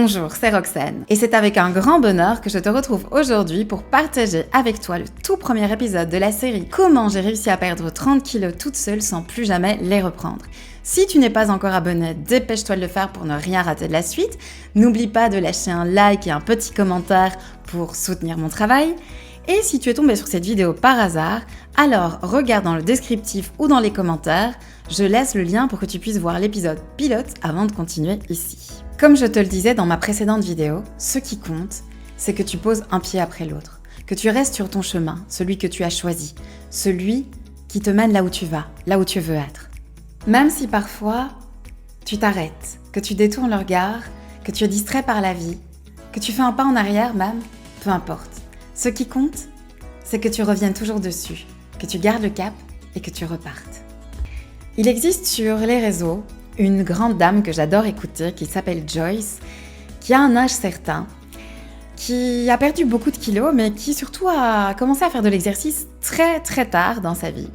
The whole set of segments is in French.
Bonjour, c'est Roxane et c'est avec un grand bonheur que je te retrouve aujourd'hui pour partager avec toi le tout premier épisode de la série Comment j'ai réussi à perdre 30 kilos toute seule sans plus jamais les reprendre. Si tu n'es pas encore abonné, dépêche-toi de le faire pour ne rien rater de la suite. N'oublie pas de lâcher un like et un petit commentaire pour soutenir mon travail. Et si tu es tombé sur cette vidéo par hasard, alors regarde dans le descriptif ou dans les commentaires, je laisse le lien pour que tu puisses voir l'épisode pilote avant de continuer ici. Comme je te le disais dans ma précédente vidéo, ce qui compte, c'est que tu poses un pied après l'autre, que tu restes sur ton chemin, celui que tu as choisi, celui qui te mène là où tu vas, là où tu veux être. Même si parfois, tu t'arrêtes, que tu détournes le regard, que tu es distrait par la vie, que tu fais un pas en arrière même, peu importe. Ce qui compte, c'est que tu reviennes toujours dessus, que tu gardes le cap et que tu repartes. Il existe sur les réseaux une grande dame que j'adore écouter qui s'appelle Joyce, qui a un âge certain, qui a perdu beaucoup de kilos, mais qui surtout a commencé à faire de l'exercice très très tard dans sa vie.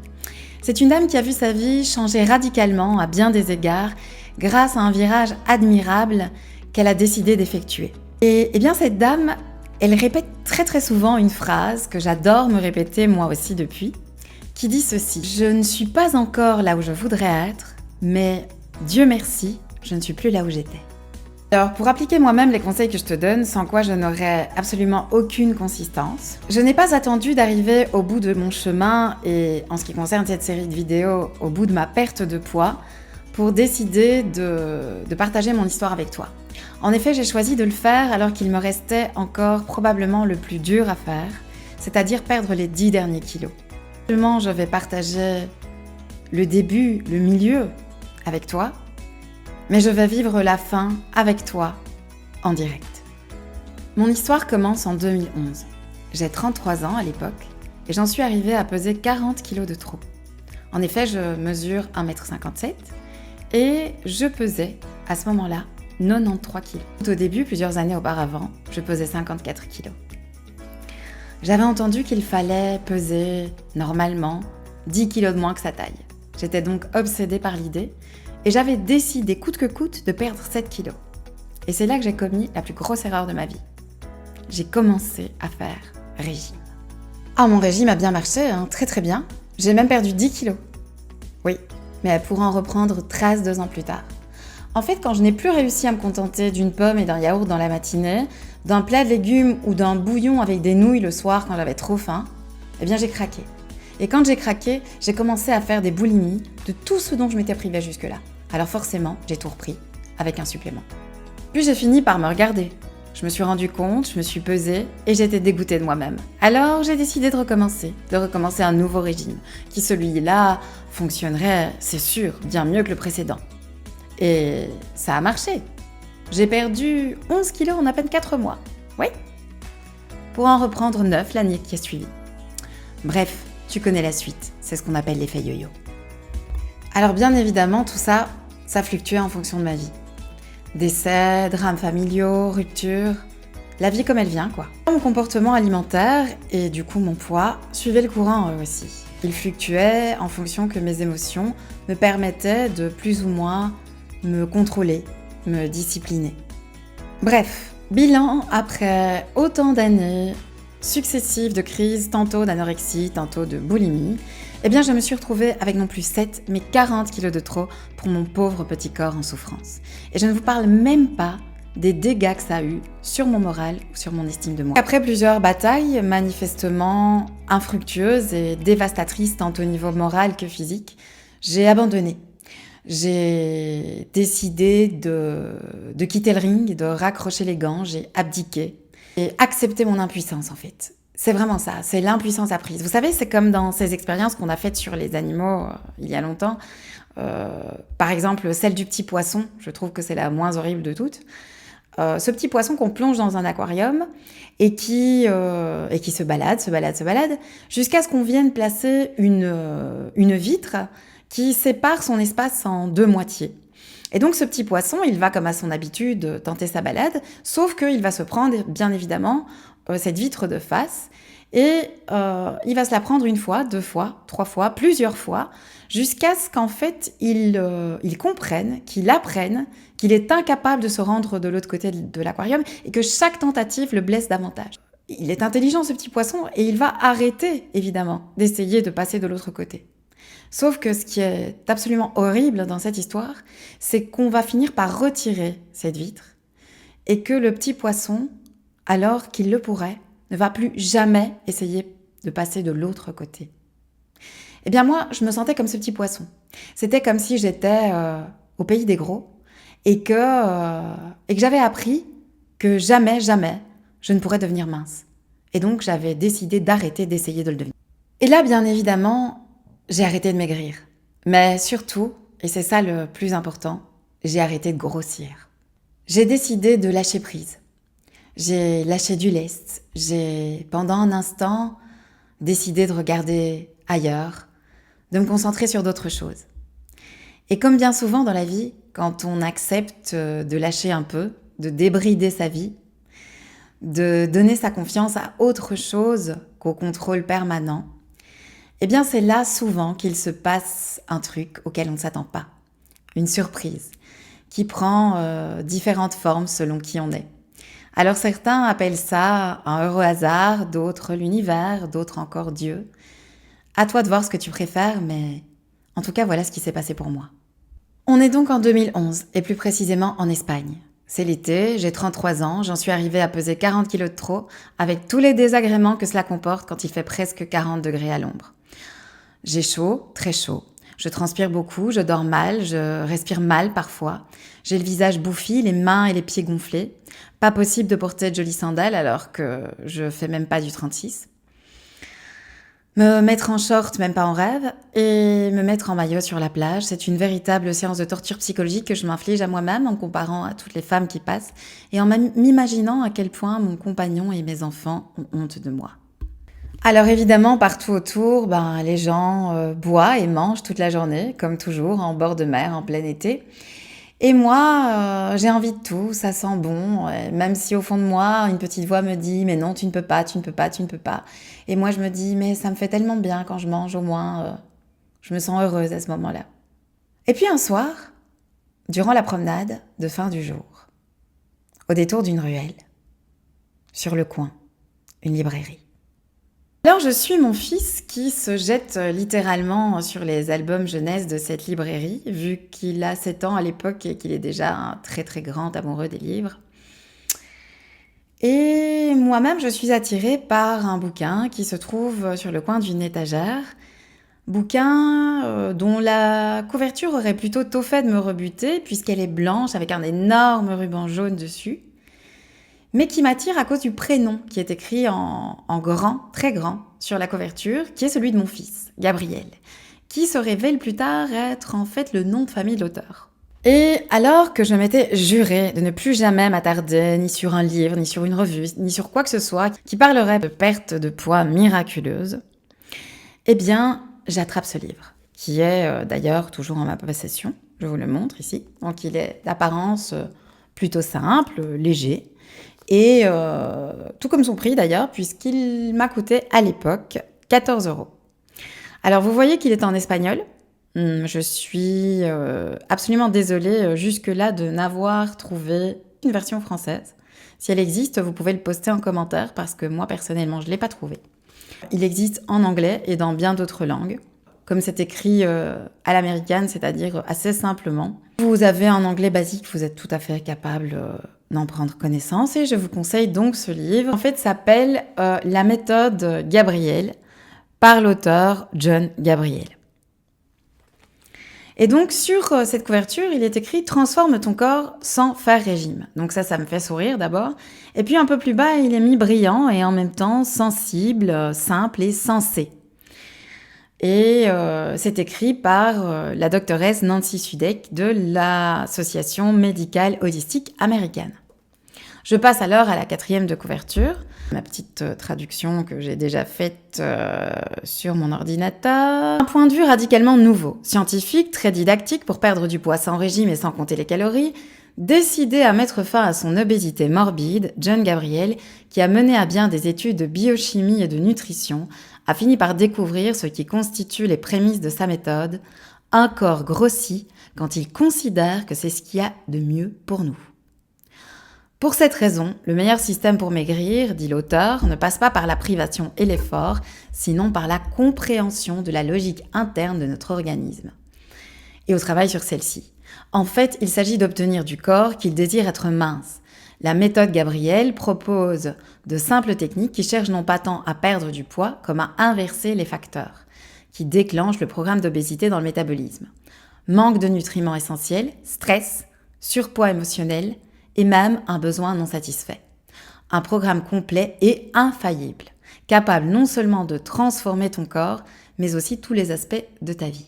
C'est une dame qui a vu sa vie changer radicalement à bien des égards grâce à un virage admirable qu'elle a décidé d'effectuer. Et bien cette dame, elle répète très très souvent une phrase que j'adore me répéter moi aussi depuis, qui dit ceci: « Je ne suis pas encore là où je voudrais être, mais Dieu merci, je ne suis plus là où j'étais. » Alors pour appliquer moi-même les conseils que je te donne, sans quoi je n'aurais absolument aucune consistance, je n'ai pas attendu d'arriver au bout de mon chemin et en ce qui concerne cette série de vidéos, au bout de ma perte de poids, pour décider de partager mon histoire avec toi. En effet, j'ai choisi de le faire alors qu'il me restait encore probablement le plus dur à faire, c'est-à-dire perdre les 10 derniers kilos. Seulement, je vais partager le début, le milieu avec toi, mais je vais vivre la fin avec toi en direct. Mon histoire commence en 2011. J'ai 33 ans à l'époque et j'en suis arrivée à peser 40 kilos de trop. En effet, je mesure 1,57 m et je pesais à ce moment-là 93 kilos. Au début, plusieurs années auparavant, je pesais 54 kilos. J'avais entendu qu'il fallait peser normalement 10 kilos de moins que sa taille. J'étais donc obsédée par l'idée et j'avais décidé coûte que coûte de perdre 7 kilos. Et c'est là que j'ai commis la plus grosse erreur de ma vie. J'ai commencé à faire régime. Ah, mon régime a bien marché, très très bien. J'ai même perdu 10 kilos. Oui, mais pour en reprendre 13 2 ans plus tard. En fait, quand je n'ai plus réussi à me contenter d'une pomme et d'un yaourt dans la matinée, d'un plat de légumes ou d'un bouillon avec des nouilles le soir quand j'avais trop faim, eh bien j'ai craqué. Et quand j'ai craqué, j'ai commencé à faire des boulimies de tout ce dont je m'étais privée jusque-là. Alors forcément, j'ai tout repris, avec un supplément. Puis j'ai fini par me regarder. Je me suis rendu compte, je me suis pesée et j'étais dégoûtée de moi-même. Alors j'ai décidé de recommencer un nouveau régime, qui celui-là fonctionnerait, c'est sûr, bien mieux que le précédent. Et ça a marché. J'ai perdu 11 kilos en à peine 4 mois. Oui. Pour en reprendre 9 l'année qui a suivi. Bref, tu connais la suite. C'est ce qu'on appelle l'effet yo-yo. Alors bien évidemment, tout ça, ça fluctuait en fonction de ma vie. Décès, drames familiaux, ruptures, la vie comme elle vient quoi. Mon comportement alimentaire et du coup mon poids suivaient le courant eux aussi. Il fluctuait en fonction que mes émotions me permettaient de plus ou moins me contrôler, me discipliner. Bref, bilan après autant d'années successives de crises, tantôt d'anorexie, tantôt de boulimie, eh bien je me suis retrouvée avec non plus 7, mais 40 kilos de trop pour mon pauvre petit corps en souffrance. Et je ne vous parle même pas des dégâts que ça a eu sur mon moral ou sur mon estime de moi. Après plusieurs batailles manifestement infructueuses et dévastatrices tant au niveau moral que physique, j'ai abandonné. J'ai décidé de quitter le ring, de raccrocher les gants, j'ai abdiqué et accepté mon impuissance en fait. C'est vraiment ça, c'est l'impuissance apprise. Vous savez, c'est comme dans ces expériences qu'on a faites sur les animaux il y a longtemps. Par exemple, celle du petit poisson, je trouve que c'est la moins horrible de toutes. Ce petit poisson qu'on plonge dans un aquarium et qui se balade, jusqu'à ce qu'on vienne placer une vitre qui sépare son espace en 2 moitiés. Et donc ce petit poisson, il va comme à son habitude tenter sa balade, sauf qu'il va se prendre bien évidemment cette vitre de face Et il va se la prendre une fois, 2 fois, 3 fois, plusieurs fois, jusqu'à ce qu'en fait, il comprenne, qu'il apprenne qu'il est incapable de se rendre de l'autre côté de l'aquarium et que chaque tentative le blesse davantage. Il est intelligent, ce petit poisson, et il va arrêter, évidemment, d'essayer de passer de l'autre côté. Sauf que ce qui est absolument horrible dans cette histoire, c'est qu'on va finir par retirer cette vitre et que le petit poisson, alors qu'il le pourrait, ne va plus jamais essayer de passer de l'autre côté. Eh bien moi, je me sentais comme ce petit poisson. C'était comme si j'étais au pays des gros et que j'avais appris que jamais, jamais, je ne pourrais devenir mince. Et donc j'avais décidé d'arrêter d'essayer de le devenir. Et là, bien évidemment, j'ai arrêté de maigrir. Mais surtout, et c'est ça le plus important, j'ai arrêté de grossir. J'ai décidé de lâcher prise. J'ai lâché du lest. J'ai, pendant un instant, décidé de regarder ailleurs, de me concentrer sur d'autres choses. Et comme bien souvent dans la vie, quand on accepte de lâcher un peu, de débrider sa vie, de donner sa confiance à autre chose qu'au contrôle permanent, eh bien c'est là souvent qu'il se passe un truc auquel on ne s'attend pas. Une surprise qui prend différentes formes selon qui on est. Alors certains appellent ça un heureux hasard, d'autres l'univers, d'autres encore Dieu. À toi de voir ce que tu préfères, mais en tout cas voilà ce qui s'est passé pour moi. On est donc en 2011, et plus précisément en Espagne. C'est l'été, j'ai 33 ans, j'en suis arrivée à peser 40 kilos de trop, avec tous les désagréments que cela comporte quand il fait presque 40 degrés à l'ombre. J'ai chaud, très chaud. Je transpire beaucoup, je dors mal, je respire mal parfois. J'ai le visage bouffi, les mains et les pieds gonflés. Pas possible de porter de jolies sandales alors que je fais même pas du 36. Me mettre en short, même pas en rêve, et me mettre en maillot sur la plage, c'est une véritable séance de torture psychologique que je m'inflige à moi-même en comparant à toutes les femmes qui passent et en m'imaginant à quel point mon compagnon et mes enfants ont honte de moi. Alors évidemment, partout autour, les gens boivent et mangent toute la journée, comme toujours, en bord de mer, en plein été. Et moi, j'ai envie de tout, ça sent bon, même si au fond de moi, une petite voix me dit « mais non, tu ne peux pas, tu ne peux pas, tu ne peux pas ». Et moi, je me dis « mais ça me fait tellement bien quand je mange, au moins, je me sens heureuse à ce moment-là ». Et puis un soir, durant la promenade de fin du jour, au détour d'une ruelle, sur le coin, une librairie. Alors je suis mon fils qui se jette littéralement sur les albums jeunesse de cette librairie, vu qu'il a 7 ans à l'époque et qu'il est déjà un très très grand amoureux des livres. Et moi-même je suis attirée par un bouquin qui se trouve sur le coin d'une étagère, bouquin dont la couverture aurait plutôt tôt fait de me rebuter puisqu'elle est blanche avec un énorme ruban jaune dessus, mais qui m'attire à cause du prénom qui est écrit en grand, très grand, sur la couverture, qui est celui de mon fils, Gabriel, qui se révèle plus tard être en fait le nom de famille de l'auteur. Et alors que je m'étais juré de ne plus jamais m'attarder ni sur un livre, ni sur une revue, ni sur quoi que ce soit qui parlerait de perte de poids miraculeuse, eh bien, j'attrape ce livre, qui est d'ailleurs toujours en ma possession, je vous le montre ici. Donc il est d'apparence plutôt simple, léger, et tout comme son prix d'ailleurs, puisqu'il m'a coûté à l'époque 14 €. Alors vous voyez qu'il est en espagnol. Je suis absolument désolée jusque-là de n'avoir trouvé une version française. Si elle existe, vous pouvez le poster en commentaire parce que moi personnellement je ne l'ai pas trouvé. Il existe en anglais et dans bien d'autres langues, comme c'est écrit à l'américaine, c'est-à-dire assez simplement. Vous avez un anglais basique, vous êtes tout à fait capable d'en prendre connaissance et je vous conseille donc ce livre. En fait, s'appelle La méthode Gabriel par l'auteur John Gabriel. Et donc sur cette couverture, il est écrit « Transforme ton corps sans faire régime ». Donc ça me fait sourire d'abord. Et puis un peu plus bas, il est mis brillant et en même temps sensible, simple et sensé. Et c'est écrit par la doctoresse Nancy Sudek de l'Association médicale holistique américaine. Je passe alors à la 4e de couverture, ma petite traduction que j'ai déjà faite sur mon ordinateur. Un point de vue radicalement nouveau, scientifique, très didactique pour perdre du poids sans régime et sans compter les calories, Décidé à mettre fin à son obésité morbide, John Gabriel, qui a mené à bien des études de biochimie et de nutrition, a fini par découvrir ce qui constitue les prémices de sa méthode, un corps grossi quand il considère que c'est ce qu'il y a de mieux pour nous. Pour cette raison, le meilleur système pour maigrir, dit l'auteur, ne passe pas par la privation et l'effort, sinon par la compréhension de la logique interne de notre organisme. Et au travail sur celle-ci. En fait, il s'agit d'obtenir du corps qu'il désire être mince. La méthode Gabriel propose de simples techniques qui cherchent non pas tant à perdre du poids comme à inverser les facteurs qui déclenchent le programme d'obésité dans le métabolisme. Manque de nutriments essentiels, stress, surpoids émotionnel et même un besoin non satisfait. Un programme complet et infaillible, capable non seulement de transformer ton corps, mais aussi tous les aspects de ta vie.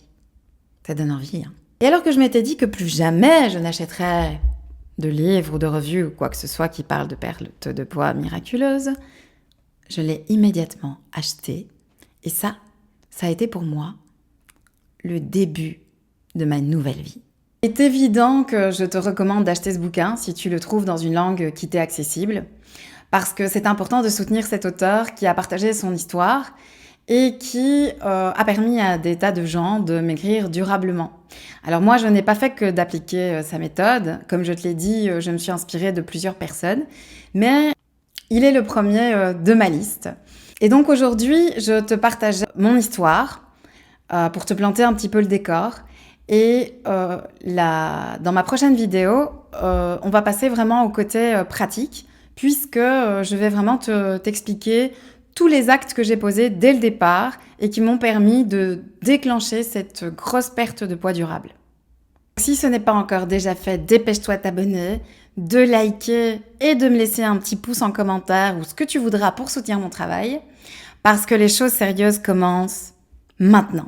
Ça donne envie, hein. Et alors que je m'étais dit que plus jamais je n'achèterais de livres ou de revues ou quoi que ce soit qui parle de perte de poids miraculeuse, je l'ai immédiatement acheté. Et ça a été pour moi le début de ma nouvelle vie. Il est évident que je te recommande d'acheter ce bouquin si tu le trouves dans une langue qui t'est accessible, parce que c'est important de soutenir cet auteur qui a partagé son histoire et qui a permis à des tas de gens de maigrir durablement. Alors moi, je n'ai pas fait que d'appliquer sa méthode. Comme je te l'ai dit, je me suis inspirée de plusieurs personnes, mais il est le premier de ma liste. Et donc aujourd'hui, je te partage mon histoire pour te planter un petit peu le décor. Et dans ma prochaine vidéo, on va passer vraiment au côté pratique, puisque je vais vraiment t'expliquer tous les actes que j'ai posés dès le départ et qui m'ont permis de déclencher cette grosse perte de poids durable. Si ce n'est pas encore déjà fait, dépêche-toi de t'abonner, de liker et de me laisser un petit pouce en commentaire ou ce que tu voudras pour soutenir mon travail, parce que les choses sérieuses commencent maintenant.